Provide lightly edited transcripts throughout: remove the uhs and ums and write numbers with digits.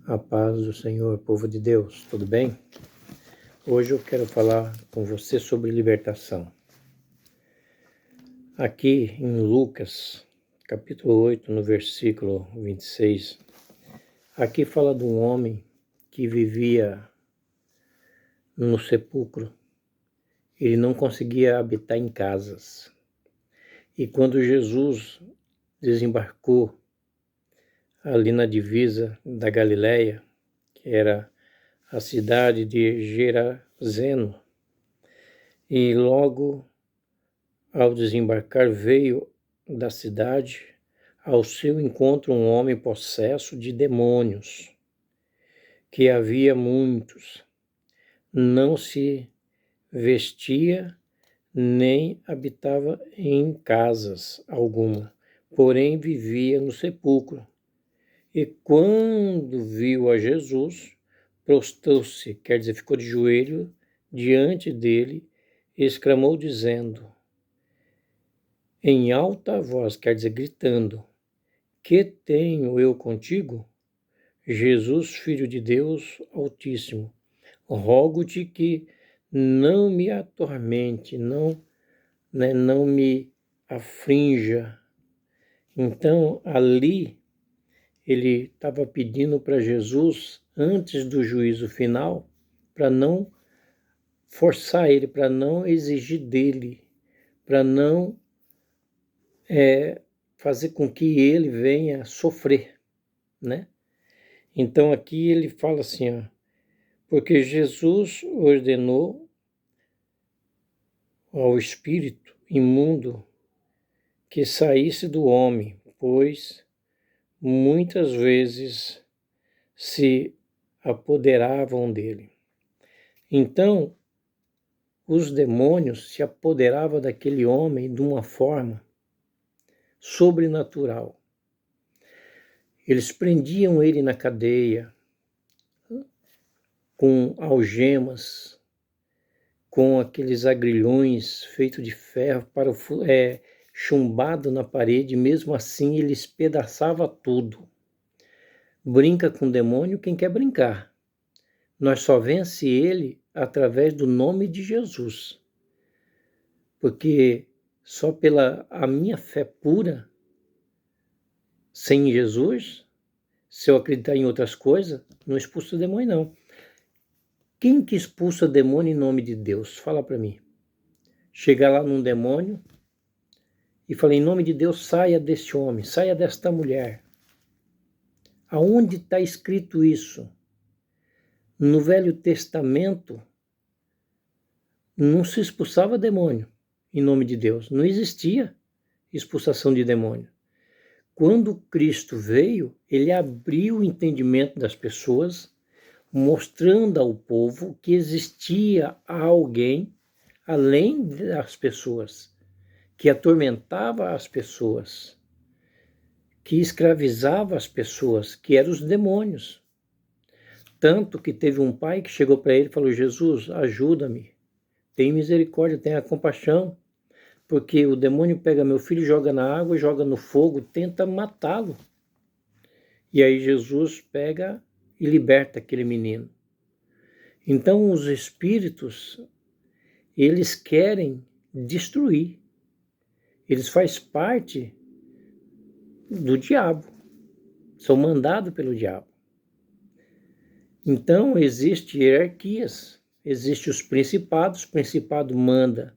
A paz do Senhor, povo de Deus, tudo bem? Hoje eu quero falar com você sobre libertação. Aqui em Lucas, capítulo 8, no versículo 26, aqui fala de um homem que vivia no sepulcro. Ele não conseguia habitar em casas. E quando Jesus desembarcou ali na divisa da Galileia, que era a cidade de Gerazeno, e logo ao desembarcar veio da cidade ao seu encontro um homem possesso de demônios, que havia muitos, não se vestia nem habitava em casas alguma, porém vivia no sepulcro. E quando viu a Jesus, prostrou-se, quer dizer, ficou de joelho diante dele, e exclamou dizendo, em alta voz, quer dizer, gritando, que tenho eu contigo? Jesus, Filho de Deus Altíssimo, rogo-te que não me atormente, não me aflinja. Então, ali, ele estava pedindo para Jesus, antes do juízo final, para não forçar ele, para não exigir dele, para não fazer com que ele venha sofrer, né? Então aqui ele fala assim, ó, porque Jesus ordenou ao espírito imundo que saísse do homem, pois muitas vezes se apoderavam dele. Então, os demônios se apoderavam daquele homem de uma forma sobrenatural. Eles prendiam ele na cadeia, com algemas, com aqueles agrilhões feitos de ferro chumbado na parede, mesmo assim ele espedaçava tudo. Brinca com o demônio quem quer brincar. Nós só vence ele através do nome de Jesus. Porque só pela a minha fé pura, sem Jesus, se eu acreditar em outras coisas, não expulso o demônio, não. Quem que expulsa demônio em nome de Deus? Fala para mim. Chegar lá num demônio e falar, em nome de Deus, saia desse homem, saia desta mulher. Aonde está escrito isso? No Velho Testamento, não se expulsava demônio em nome de Deus. Não existia expulsação de demônio. Quando Cristo veio, ele abriu o entendimento das pessoas, mostrando ao povo que existia alguém além das pessoas, que atormentava as pessoas, que escravizava as pessoas, que eram os demônios. Tanto que teve um pai que chegou para ele e falou, Jesus, ajuda-me, tem misericórdia, tenha compaixão, porque o demônio pega meu filho, joga na água, joga no fogo, tenta matá-lo. E aí Jesus pega e liberta aquele menino. Então os espíritos, eles querem destruir. Eles fazem parte do diabo. São mandados pelo diabo. Então existem hierarquias. Existem os principados, o principado manda,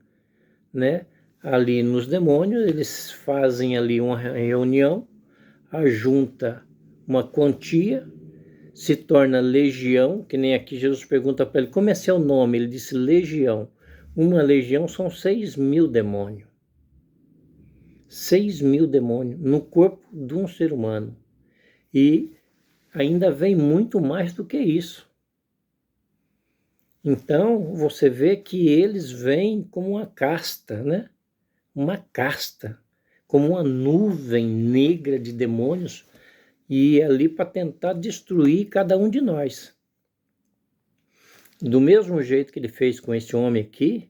né? Ali nos demônios, eles fazem ali uma reunião, ajunta uma quantia, se torna legião, que nem aqui Jesus pergunta para ele, como é seu nome? Ele disse legião. Uma legião são 6.000 demônios. 6.000 demônios no corpo de um ser humano. E ainda vem muito mais do que isso. Então, você vê que eles vêm como uma casta, né? Uma casta, como uma nuvem negra de demônios, e ali para tentar destruir cada um de nós. Do mesmo jeito que ele fez com esse homem aqui,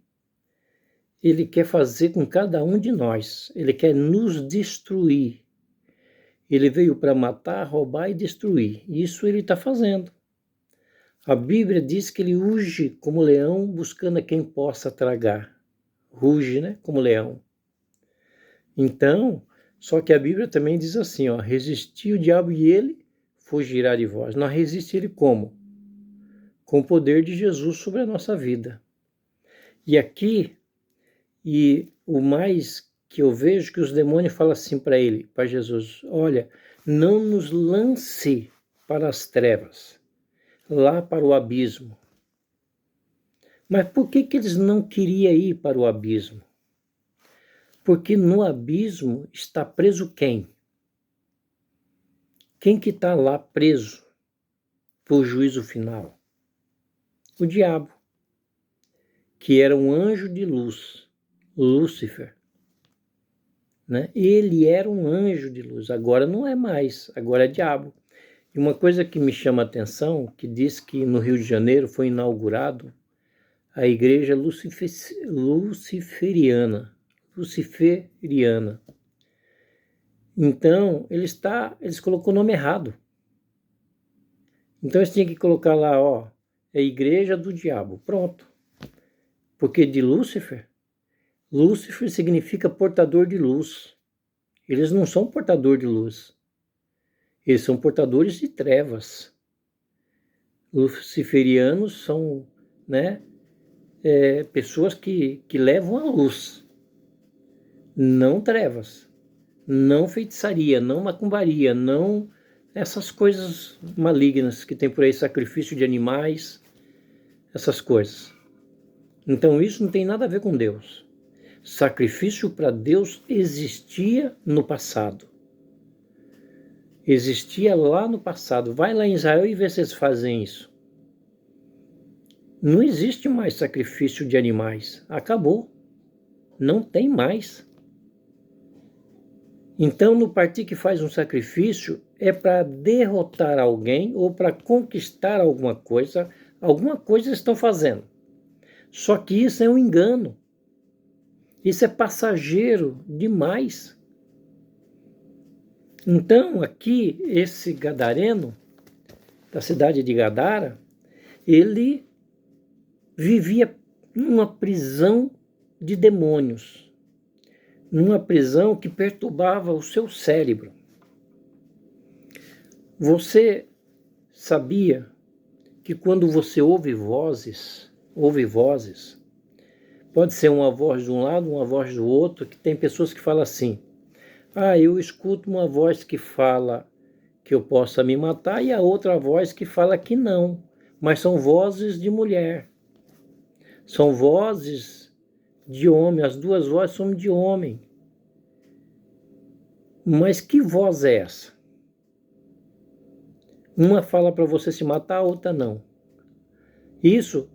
ele quer fazer com cada um de nós. Ele quer nos destruir. Ele veio para matar, roubar e destruir. Isso ele está fazendo. A Bíblia diz que ele ruge como leão, buscando a quem possa tragar. Ruge, né? Como leão. Então, só que a Bíblia também diz assim, ó, resistir o diabo e ele fugirá de vós. Nós resiste ele como? Com o poder de Jesus sobre a nossa vida. E aqui, e o mais que eu vejo que os demônios falam assim para ele, para Jesus, olha, não nos lance para as trevas, lá para o abismo. Mas por que eles não queriam ir para o abismo? Porque no abismo está preso quem? Quem que está lá preso para o juízo final? O diabo, que era um anjo de luz, Lúcifer. Né? Ele era um anjo de luz, agora não é mais, agora é diabo. E uma coisa que me chama a atenção, que diz que no Rio de Janeiro foi inaugurado a igreja luciferiana. Então, eles colocou o nome errado. Então, eles tinham que colocar lá, ó, é a igreja do diabo, pronto. Porque de Lúcifer significa portador de luz. Eles não são portador de luz. Eles são portadores de trevas. Luciferianos são, né, pessoas que levam a luz, não trevas, não feitiçaria, não macumbaria, não essas coisas malignas que tem por aí, sacrifício de animais, essas coisas. Então isso não tem nada a ver com Deus. Sacrifício para Deus existia no passado. Existia lá no passado. Vai lá em Israel e vê se eles fazem isso. Não existe mais sacrifício de animais. Acabou. Não tem mais. Então, no partido que faz um sacrifício é para derrotar alguém ou para conquistar alguma coisa. Alguma coisa eles estão fazendo. Só que isso é um engano. Isso é passageiro demais. Então, aqui, esse gadareno, da cidade de Gadara, ele vivia numa prisão de demônios, numa prisão que perturbava o seu cérebro. Você sabia que quando você ouve vozes, pode ser uma voz de um lado, uma voz do outro, que tem pessoas que falam assim, eu escuto uma voz que fala que eu possa me matar e a outra voz que fala que não, mas são vozes de mulher. São vozes de homem, as duas vozes são de homem. Mas que voz é essa? Uma fala para você se matar, a outra não. Isso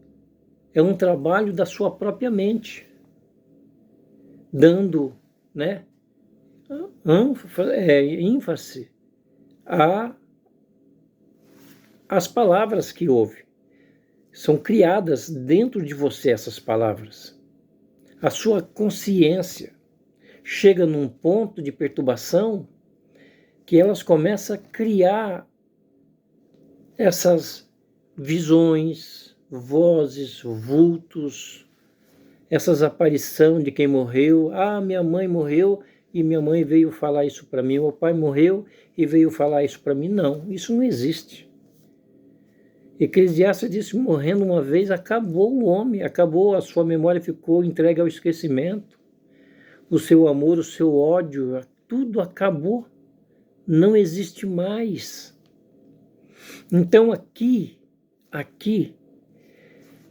é um trabalho da sua própria mente, dando, né, ênfase às palavras que ouve. São criadas dentro de você essas palavras. A sua consciência chega num ponto de perturbação que elas começam a criar essas visões, vozes, vultos, essas aparições de quem morreu. Minha mãe morreu e minha mãe veio falar isso para mim. Meu pai morreu e veio falar isso para mim. Não, isso não existe. Eclesiastes disse, morrendo uma vez, acabou o homem, acabou, a sua memória ficou entregue ao esquecimento. O seu amor, o seu ódio, tudo acabou. Não existe mais. Então aqui,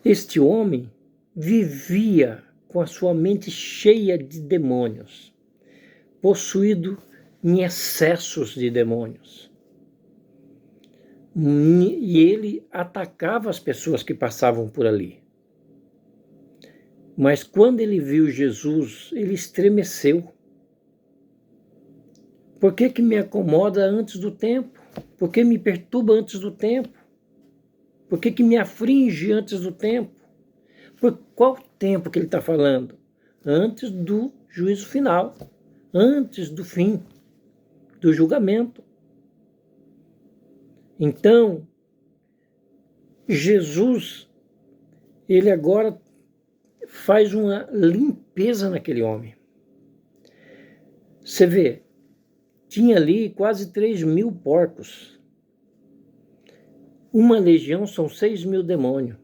este homem vivia com a sua mente cheia de demônios, possuído em excessos de demônios. E ele atacava as pessoas que passavam por ali. Mas quando ele viu Jesus, ele estremeceu. Por que me acomoda antes do tempo? Por que me perturba antes do tempo? Por que me aflige antes do tempo? Por qual tempo que ele está falando? Antes do juízo final, antes do fim. do julgamento. Então, Jesus, ele agora faz uma limpeza naquele homem. Você vê, tinha ali quase 3.000 porcos. Uma legião são 6.000 demônios.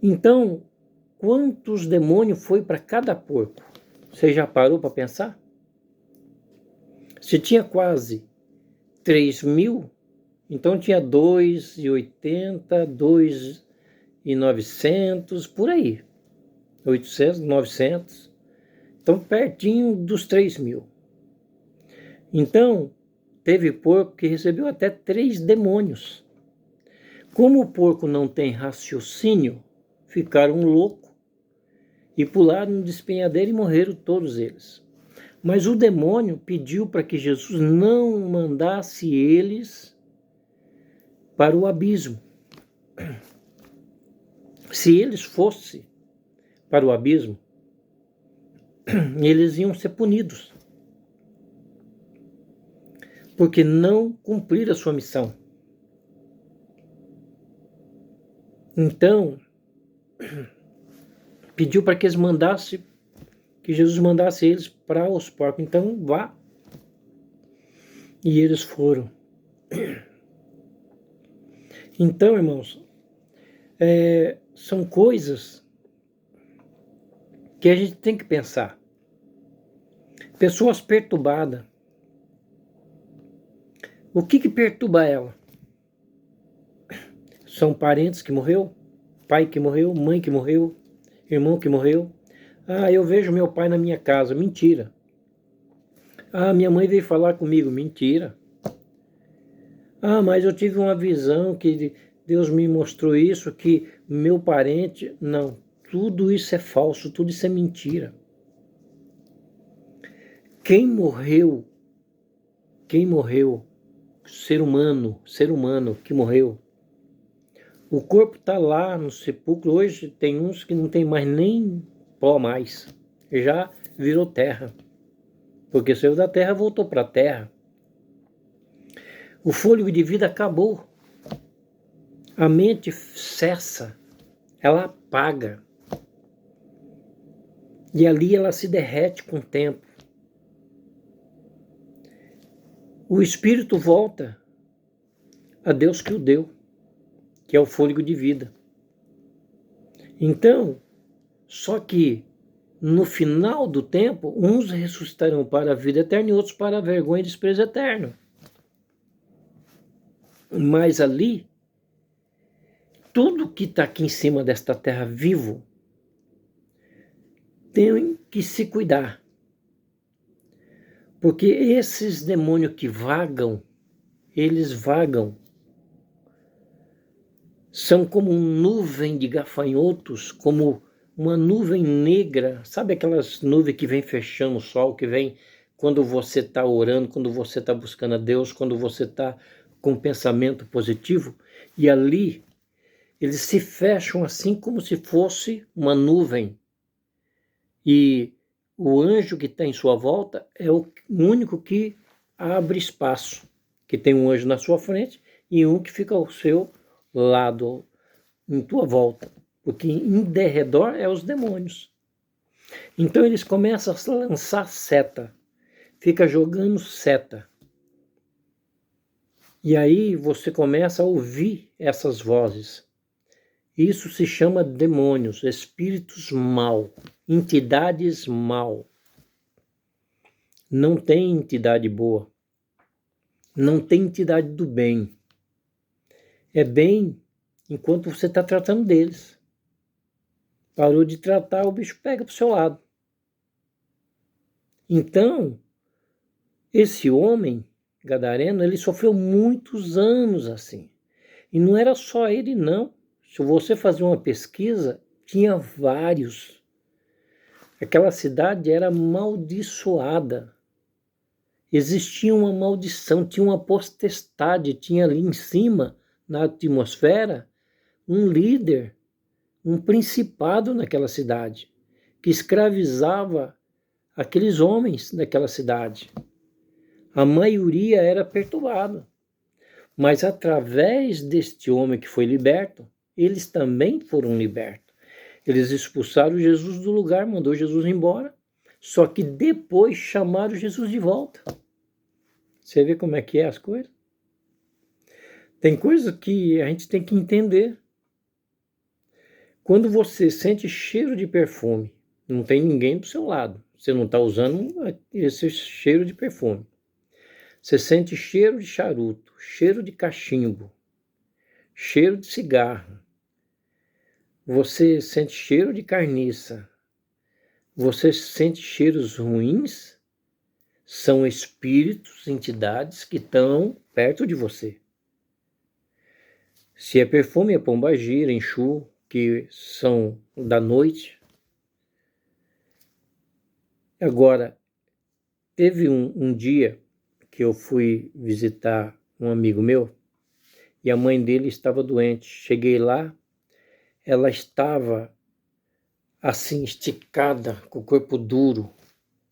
Então, quantos demônios foi para cada porco? Você já parou para pensar? Se tinha quase 3.000, então tinha 2.080, 2.900, por aí. 800, 900. Então, pertinho dos 3.000. Então, teve porco que recebeu até 3 demônios. Como o porco não tem raciocínio, ficaram loucos e pularam no despenhadeiro e morreram todos eles. Mas o demônio pediu para que Jesus não mandasse eles para o abismo. Se eles fossem para o abismo, eles iam ser punidos, porque não cumpriram a sua missão. Então, pediu para que eles mandassem, que Jesus mandasse eles para os porcos. Então, vá. E eles foram. Então, irmãos, são coisas que a gente tem que pensar. Pessoas perturbadas. O que perturba ela? São parentes que morreu? Pai que morreu? Mãe que morreu? Irmão que morreu? Ah, eu vejo meu pai na minha casa. Mentira. Ah, minha mãe veio falar comigo. Mentira. Ah, mas eu tive uma visão que Deus me mostrou isso, que meu parente... Não, tudo isso é falso, tudo isso é mentira. Quem morreu, ser humano que morreu, o corpo está lá no sepulcro. Hoje tem uns que não tem mais nem pó mais, já virou terra, porque saiu da terra, voltou para a terra. O fôlego de vida acabou. A mente cessa, ela apaga. E ali ela se derrete com o tempo. O espírito volta a Deus que o deu, que é o fôlego de vida. Então, só que no final do tempo, uns ressuscitarão para a vida eterna e outros para a vergonha e desprezo eterno. Mas ali, tudo que está aqui em cima desta terra vivo tem que se cuidar. Porque esses demônios que vagam, eles vagam. São como uma nuvem de gafanhotos, como uma nuvem negra. Sabe aquelas nuvens que vem fechando o sol, que vem quando você está orando, quando você está buscando a Deus, quando você está com um pensamento positivo? E ali, eles se fecham assim como se fosse uma nuvem. E o anjo que está em sua volta é o único que abre espaço, que tem um anjo na sua frente e um que fica ao seu lado, em tua volta, porque em derredor é os demônios. Então eles começam a lançar seta, fica jogando seta. E aí você começa a ouvir essas vozes. Isso se chama demônios, espíritos mal, entidades mal. Não tem entidade boa. Não tem entidade do bem. É bem enquanto você está tratando deles. Parou de tratar, o bicho pega para o seu lado. Então, esse homem gadareno, ele sofreu muitos anos assim. E não era só ele, não. Se você fazer uma pesquisa, tinha vários. Aquela cidade era amaldiçoada. Existia uma maldição, tinha uma potestade, tinha ali em cima, na atmosfera, um líder, um principado naquela cidade, que escravizava aqueles homens daquela cidade. A maioria era perturbada. Mas através deste homem que foi liberto, eles também foram libertos. Eles expulsaram Jesus do lugar, mandou Jesus embora, só que depois chamaram Jesus de volta. Você vê como é que é as coisas? Tem coisa que a gente tem que entender. Quando você sente cheiro de perfume, não tem ninguém do seu lado, você não está usando esse cheiro de perfume. Você sente cheiro de charuto, cheiro de cachimbo, cheiro de cigarro. Você sente cheiro de carniça. Você sente cheiros ruins. São espíritos, entidades que estão perto de você. Se é perfume, é pombagira, enxu, que são da noite. Agora, teve um dia que eu fui visitar um amigo meu e a mãe dele estava doente. Cheguei lá, ela estava assim esticada, com o corpo duro,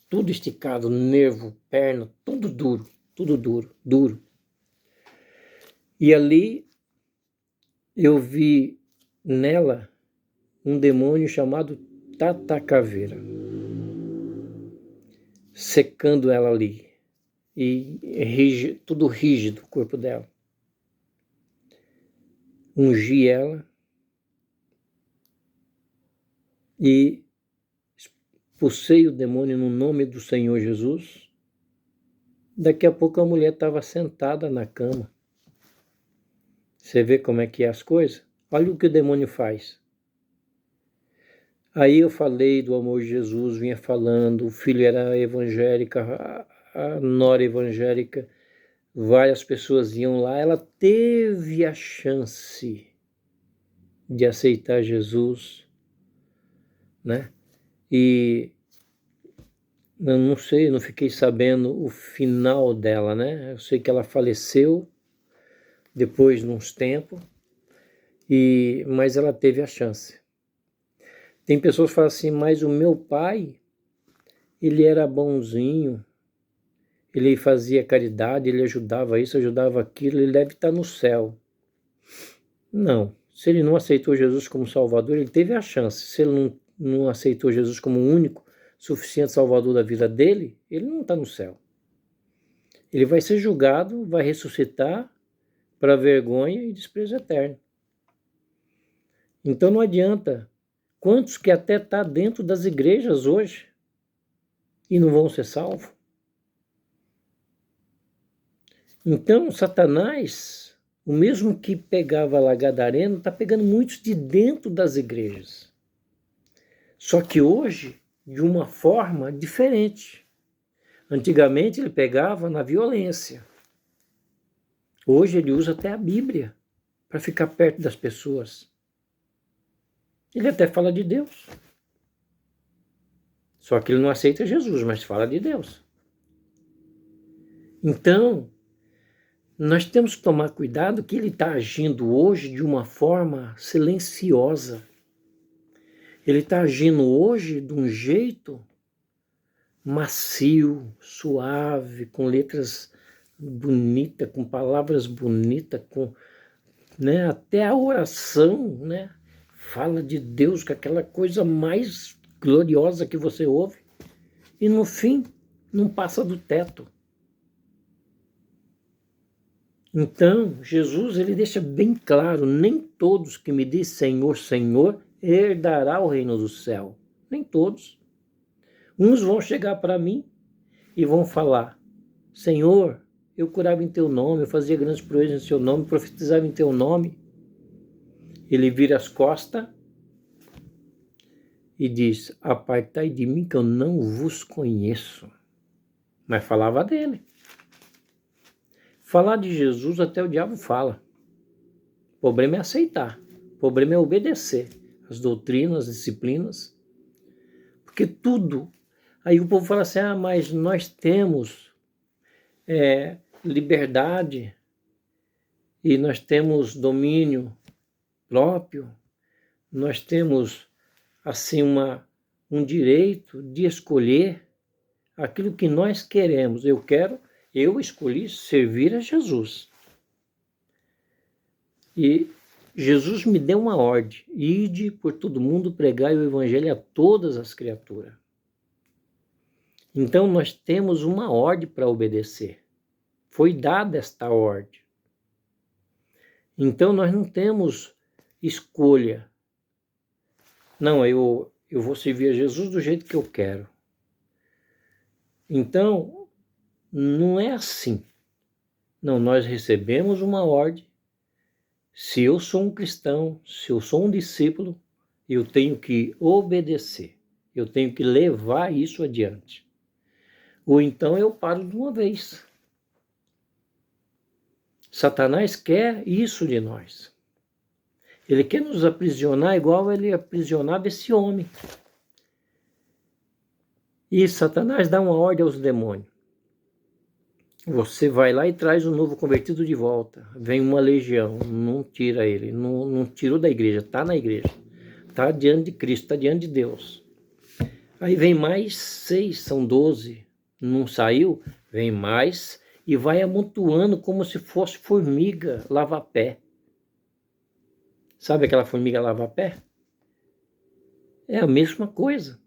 tudo esticado, nervo, perna, tudo duro, duro. E ali eu vi nela um demônio chamado Tata Caveira, secando ela ali, e tudo rígido o corpo dela. Ungi ela e expulsei o demônio no nome do Senhor Jesus. Daqui a pouco a mulher estava sentada na cama. Você vê como é que é as coisas? Olha o que o demônio faz. Aí eu falei do amor de Jesus, vinha falando, o filho era evangélica, a nora evangélica, várias pessoas iam lá, ela teve a chance de aceitar Jesus, né? E eu não sei, não fiquei sabendo o final dela, né? Eu sei que ela faleceu depois de uns tempos, mas ela teve a chance. Tem pessoas que falam assim, mas o meu pai, ele era bonzinho, ele fazia caridade, ele ajudava isso, ajudava aquilo, ele deve estar no céu. Não, se ele não aceitou Jesus como Salvador, ele teve a chance. Se ele não aceitou Jesus como o único, suficiente Salvador da vida dele, ele não está no céu. Ele vai ser julgado, vai ressuscitar para vergonha e desprezo eterno. Então não adianta. Quantos que até está dentro das igrejas hoje e não vão ser salvos? Então Satanás, o mesmo que pegava lá Gadareno, está pegando muitos de dentro das igrejas. Só que hoje, de uma forma diferente. Antigamente ele pegava na violência. Hoje ele usa até a Bíblia para ficar perto das pessoas. Ele até fala de Deus. Só que ele não aceita Jesus, mas fala de Deus. Então, nós temos que tomar cuidado que ele está agindo hoje de uma forma silenciosa. Ele está agindo hoje de um jeito macio, suave, com letras bonitas, com palavras bonitas, né, até a oração, né, fala de Deus com aquela coisa mais gloriosa que você ouve, e no fim não passa do teto. Então, Jesus, ele deixa bem claro, nem todos que me dizem Senhor, Senhor, herdará o reino do céu. Nem todos. Uns vão chegar para mim e vão falar, Senhor, eu curava em teu nome, eu fazia grandes proezas em teu nome, profetizava em teu nome. Ele vira as costas e diz, apartai de mim que eu não vos conheço. Mas falava dele. Falar de Jesus até o diabo fala. O problema é aceitar. O problema é obedecer as doutrinas, as disciplinas. Porque tudo... Aí o povo fala assim, mas nós temos liberdade e nós temos domínio próprio, nós temos assim um direito de escolher. aquilo que nós queremos. Eu escolhi servir a Jesus. E Jesus me deu uma ordem: ide por todo mundo, pregai o evangelho a todas as criaturas. Então nós temos uma ordem para obedecer. Foi dada esta ordem. Então nós não temos escolha. Não, eu vou servir a Jesus do jeito que eu quero. Então, não é assim. Não, nós recebemos uma ordem. Se eu sou um cristão, se eu sou um discípulo, eu tenho que obedecer. Eu tenho que levar isso adiante. Ou então eu paro de uma vez. Satanás quer isso de nós. Ele quer nos aprisionar igual ele aprisionava esse homem. E Satanás dá uma ordem aos demônios. Você vai lá e traz o novo convertido de volta. Vem uma legião, não tira ele, não tirou da igreja, está na igreja. Está diante de Cristo, está diante de Deus. Aí vem mais 6, são 12. Não saiu, vem mais e vai amontoando como se fosse formiga lava-pé. Sabe aquela formiga lava-pé? É a mesma coisa.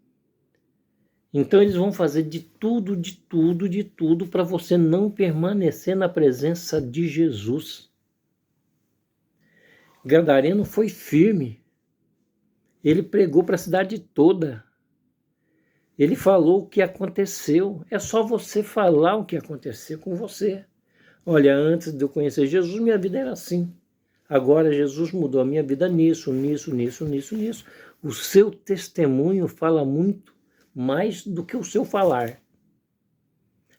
Então eles vão fazer de tudo para você não permanecer na presença de Jesus. Gadareno foi firme. Ele pregou para a cidade toda. Ele falou o que aconteceu. É só você falar o que aconteceu com você. Olha, antes de eu conhecer Jesus, minha vida era assim. Agora Jesus mudou a minha vida nisso. O seu testemunho fala muito mais do que o seu falar.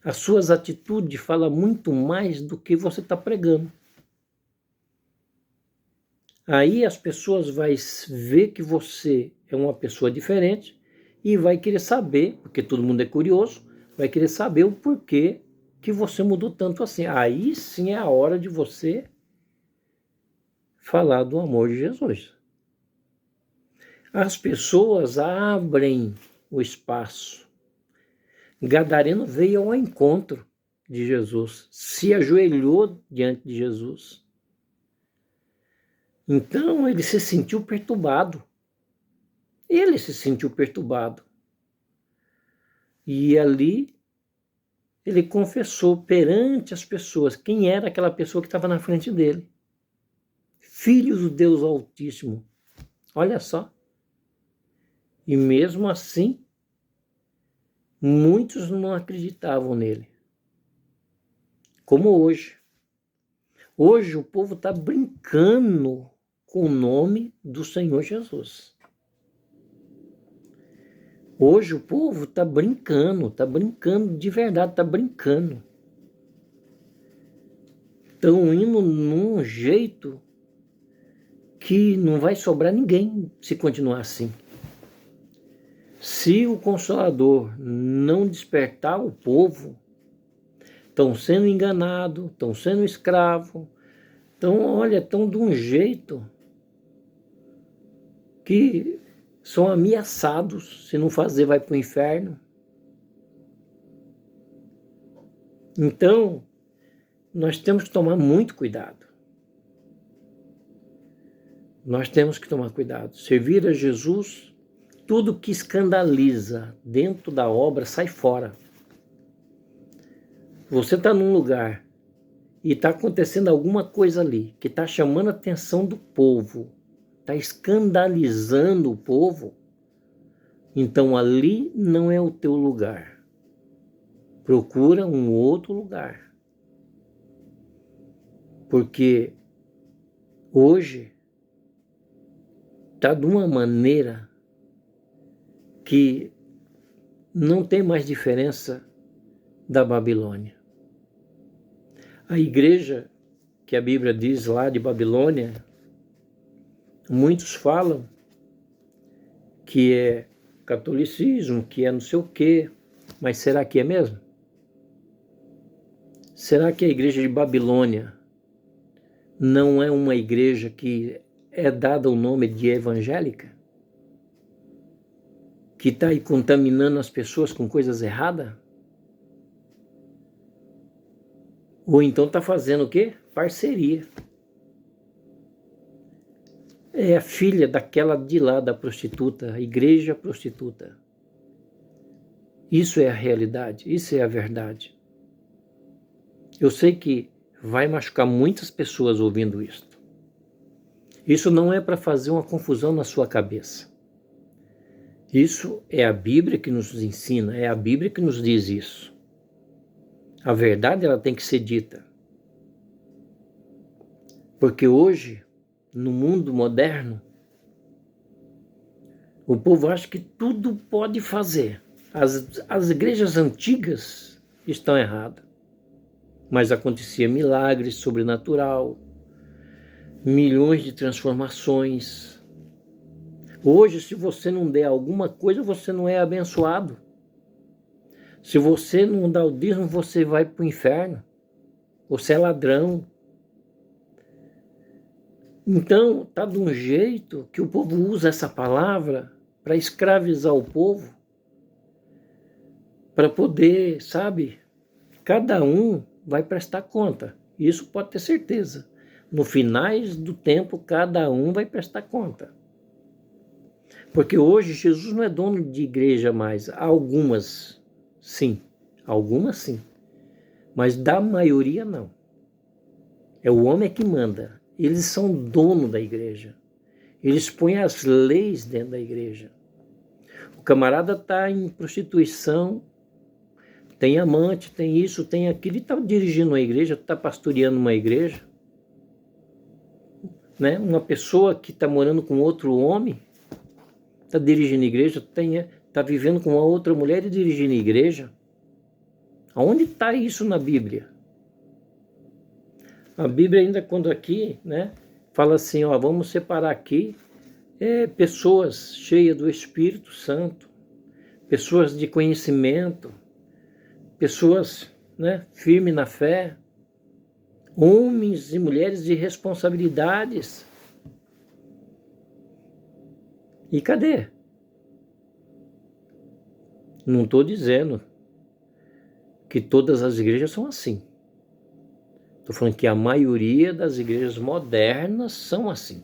As suas atitudes falam muito mais do que você está pregando. Aí as pessoas vão ver que você é uma pessoa diferente e vai querer saber, porque todo mundo é curioso, vai querer saber o porquê que você mudou tanto assim. Aí sim é a hora de você falar do amor de Jesus. As pessoas abrem o espaço. Gadareno veio ao encontro de Jesus, se ajoelhou diante de Jesus. Então ele se sentiu perturbado. Ele se sentiu perturbado. E ali ele confessou perante as pessoas quem era aquela pessoa que estava na frente dele. Filho do Deus Altíssimo. Olha só. E mesmo assim, muitos não acreditavam nele. Como hoje. Hoje o povo está brincando com o nome do Senhor Jesus. Hoje o povo está brincando de verdade, está brincando. Estão indo num jeito que não vai sobrar ninguém se continuar assim. Se o Consolador não despertar o povo, estão sendo enganados, estão sendo escravos, estão de um jeito que são ameaçados, se não fazer vai para o inferno. Então, nós temos que tomar muito cuidado. Nós temos que tomar cuidado. Servir a Jesus, tudo que escandaliza dentro da obra sai fora. Você está num lugar e está acontecendo alguma coisa ali que está chamando a atenção do povo, está escandalizando o povo, então ali não é o teu lugar. Procura um outro lugar. Porque hoje está de uma maneira que não tem mais diferença da Babilônia. A igreja que a Bíblia diz lá de Babilônia, muitos falam que é catolicismo, que é não sei o quê, mas será que é mesmo? Será que a igreja de Babilônia não é uma igreja que é dada o nome de evangélica? Que está aí contaminando as pessoas com coisas erradas? Ou então está fazendo o quê? Parceria. É a filha daquela de lá, da prostituta, a igreja prostituta. Isso é a realidade, isso é a verdade. Eu sei que vai machucar muitas pessoas ouvindo isso. Isso não é para fazer uma confusão na sua cabeça. Isso é a Bíblia que nos ensina, é a Bíblia que nos diz isso. A verdade ela tem que ser dita. Porque hoje, no mundo moderno, o povo acha que tudo pode fazer. As igrejas antigas estão erradas. Mas acontecia milagres sobrenatural, milhões de transformações. Hoje, se você não der alguma coisa, você não é abençoado. Se você não dá o dízimo, você vai para o inferno. Você é ladrão. Então, está de um jeito que o povo usa essa palavra para escravizar o povo, para poder, sabe, cada um vai prestar conta. Isso pode ter certeza. No finais do tempo, cada um vai prestar conta. Porque hoje Jesus não é dono de igreja mais. Algumas sim, mas da maioria não. É o homem que manda. Eles são dono da igreja. Eles põem as leis dentro da igreja. O camarada está em prostituição, tem amante, tem isso, tem aquilo, e está dirigindo uma igreja, está pastoreando uma igreja. Né? Uma pessoa que está morando com outro homem, está dirigindo a igreja, está vivendo com uma outra mulher e dirigindo a igreja. Aonde está isso na Bíblia? A Bíblia ainda quando aqui, né, fala assim, ó, vamos separar aqui pessoas cheias do Espírito Santo, pessoas de conhecimento, pessoas, né, firmes na fé, homens e mulheres de responsabilidades. E cadê? Não estou dizendo que todas as igrejas são assim. Estou falando que a maioria das igrejas modernas são assim.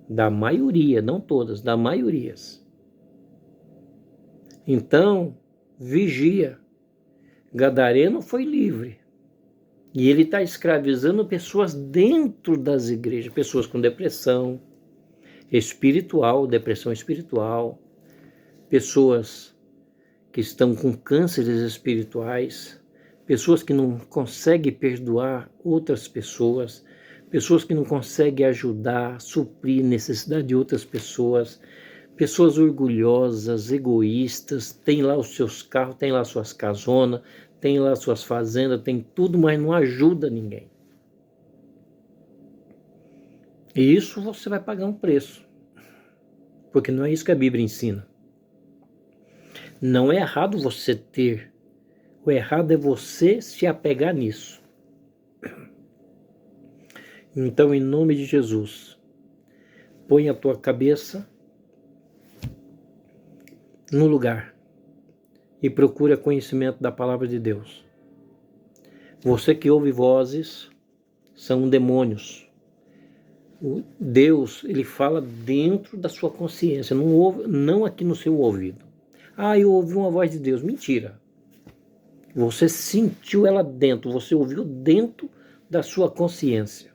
Da maioria, não todas, da maioria. Então, vigia. Gadareno foi livre. E ele está escravizando pessoas dentro das igrejas, pessoas com depressão espiritual, depressão espiritual, pessoas que estão com cânceres espirituais, pessoas que não conseguem perdoar outras pessoas, pessoas que não conseguem ajudar, suprir necessidade de outras pessoas, pessoas orgulhosas, egoístas, tem lá os seus carros, tem lá suas casonas, tem lá suas fazendas, tem tudo, mas não ajuda ninguém. E isso você vai pagar um preço, porque não é isso que a Bíblia ensina. Não é errado você ter, o errado é você se apegar nisso. Então, em nome de Jesus, põe a tua cabeça no lugar e procura conhecimento da palavra de Deus. Você que ouve vozes são demônios. O Deus, ele fala dentro da sua consciência, não aqui no seu ouvido. Ah, eu ouvi uma voz de Deus. Mentira. Você sentiu ela dentro, você ouviu dentro da sua consciência.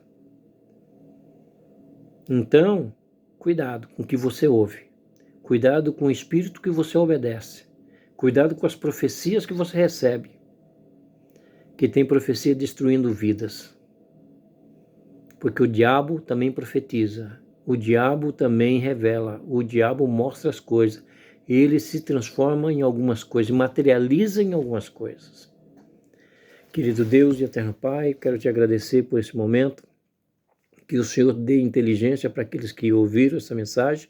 Então, cuidado com o que você ouve. Cuidado com o espírito que você obedece. Cuidado com as profecias que você recebe. Que tem profecia destruindo vidas. Porque o diabo também profetiza. O diabo também revela. O diabo mostra as coisas. Ele se transforma em algumas coisas, materializa em algumas coisas. Querido Deus e eterno Pai, quero te agradecer por esse momento. Que o Senhor dê inteligência para aqueles que ouviram essa mensagem.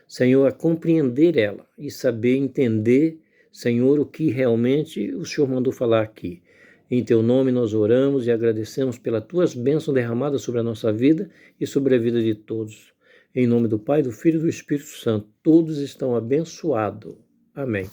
Senhor, a compreender ela e saber entender, Senhor, o que realmente o Senhor mandou falar aqui. Em teu nome nós oramos e agradecemos pelas tuas bênçãos derramadas sobre a nossa vida e sobre a vida de todos. Em nome do Pai, do Filho e do Espírito Santo, todos estão abençoados. Amém.